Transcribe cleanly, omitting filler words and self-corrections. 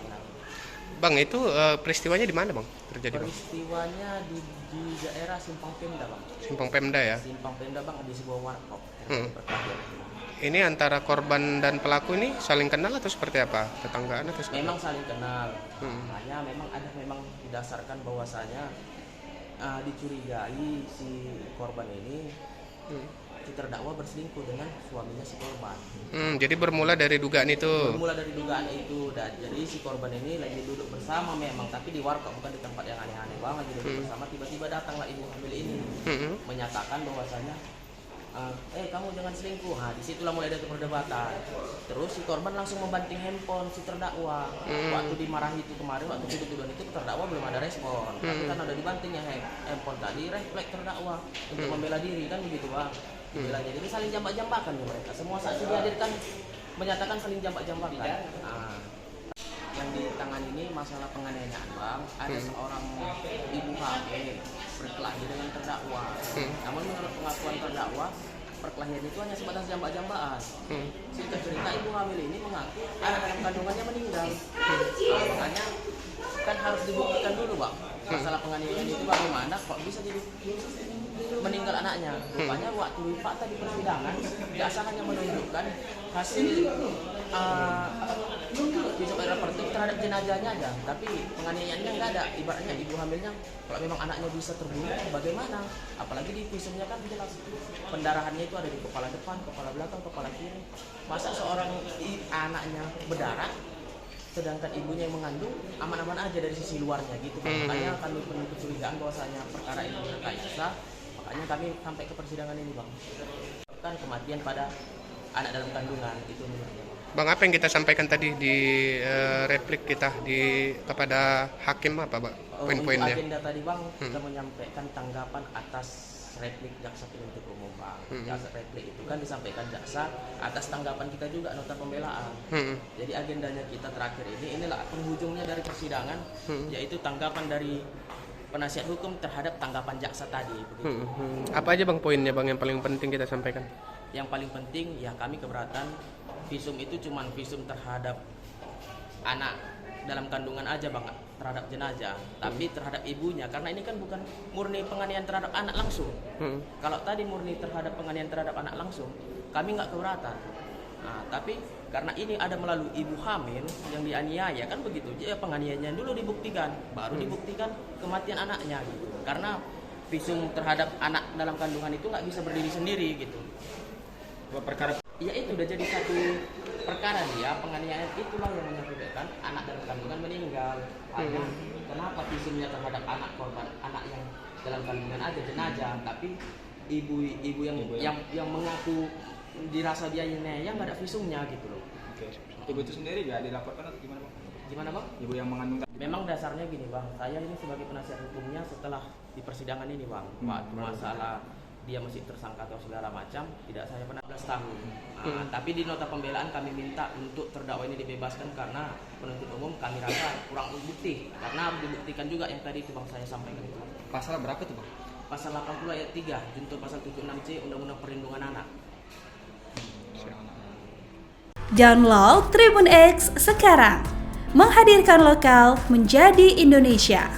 benar. Bang, itu peristiwanya di mana, Bang? Terjadi, Bang? Peristiwanya di daerah Simpang Pemda, Bang. Simpang Pemda ya. Simpang Pemda, Bang, di sebuah warkop. Perkelahian itu. Ini antara korban dan pelaku ini saling kenal atau seperti apa? Tetanggaan atau seperti Memang apa? saling kenal. Hanya memang didasarkan bahwasanya dicurigai si korban ini si terdakwa berselingkuh dengan suaminya si korban. Jadi bermula dari dugaan itu. Bermula dari dugaan itu, dan jadi si korban ini lagi duduk bersama memang, tapi di warkop, bukan di tempat yang aneh-aneh banget, lagi duduk bersama. Tiba-tiba datanglah ibu hamil ini menyatakan bahwasanya kamu jangan selingkuh. Disitulah mulai ada perdebatan. Terus si korban langsung membanting handphone si terdakwa. Waktu dimarahi itu kemarin, waktu duduk-dudukan itu terdakwa belum ada respon. Tapi kan udah dibanting ya handphone tadi, refleks terdakwa untuk membela diri, kan begitu, Bang. Dibelanya. Jadi saling jambak-jambakan ya mereka. Semua saksi dihadirkan menyatakan saling jambak-jambakan. Yang ditangani ini masalah penganiayaan, Bang. Ada seorang ibu hamil berkelahi dengan terdakwa. Namun menurut pengakuan terdakwa, perkelahian itu hanya sebatas jambak-jambakan. Singkat cerita, ibu hamil ini mengaku anak dalam kandungannya meninggal. Makanya kan harus dibuktikan dulu, Bang. Masalah penganiayaan itu bagaimana kok bisa jadi meninggal anaknya. Rupanya waktu fakta di persidangan, jaksa hanya menunjukkan hasil visum operatif terhadap jenazahnya aja, tapi penganiayaannya nggak ada. Ibaratnya ibu hamilnya, kalau memang anaknya bisa terbunuh, bagaimana? Apalagi di visumnya kan jelas pendarahannya itu ada di kepala depan, kepala belakang, kepala kiri. Masa seorang anaknya berdarah, sedangkan ibunya yang mengandung aman-aman aja dari sisi luarnya gitu. Makanya kami penuh kecurigaan bahwasanya perkara ini berkaitan. Makanya kami sampai ke persidangan ini, Bang. Kan kematian pada anak dalam kandungan itu menurutnya. Bang, apa yang kita sampaikan tadi di replik kita kepada hakim apa, Bang? Poin-poinnya. Agenda tadi, Bang, kita menyampaikan tanggapan atas replik jaksa penuntut umum, Bang. Jaksa replik itu kan disampaikan jaksa atas tanggapan kita juga nota pembelaan. Jadi agendanya kita terakhir inilah penghujungnya dari persidangan, yaitu tanggapan dari penasihat hukum terhadap tanggapan jaksa tadi. Begitu. Apa aja, Bang, poinnya, Bang, yang paling penting kita sampaikan? Yang paling penting ya kami keberatan visum itu cuman visum terhadap anak dalam kandungan aja, Bang, terhadap jenazah, tapi terhadap ibunya, karena ini kan bukan murni penganiayaan terhadap anak langsung. Kalau tadi murni terhadap penganiayaan terhadap anak langsung, kami nggak keberatan. Tapi karena ini ada melalui ibu hamil yang dianiaya, kan begitu, jadi penganiayaannya dulu dibuktikan, baru dibuktikan kematian anaknya gitu. Karena visum terhadap anak dalam kandungan itu nggak bisa berdiri sendiri gitu. Perkara Ya itu udah jadi satu perkara dia, penganiayaan itulah yang mengakibatkan anak dalam kandungan meninggal. Hanya kenapa visumnya terhadap anak korban, anak yang dalam kandungan aja jenazah, tapi ibu yang mengaku dirasa dia yang nggak ada visumnya gitu loh. Oke. Ibu itu sendiri nggak dilaporkan atau gimana, Bang? Gimana, Bang? Ibu yang mengandung Memang dasarnya gini, Bang, saya ini sebagai penasihat hukumnya setelah di persidangan ini, Bang, waktu masalah dia masih tersangka atau segala macam, tidak saya pernah 12 tahun. Tapi di nota pembelaan kami minta untuk terdakwa ini dibebaskan karena penuntut umum kami rasa kurang bukti, karena dibuktikan juga yang tadi itu, Bang, saya sampaikan itu. pasal berapa tuh, Bang? Pasal 80 ayat 3 junto pasal 76C Undang-Undang Perlindungan Anak. Download Tribun X sekarang, menghadirkan lokal menjadi Indonesia.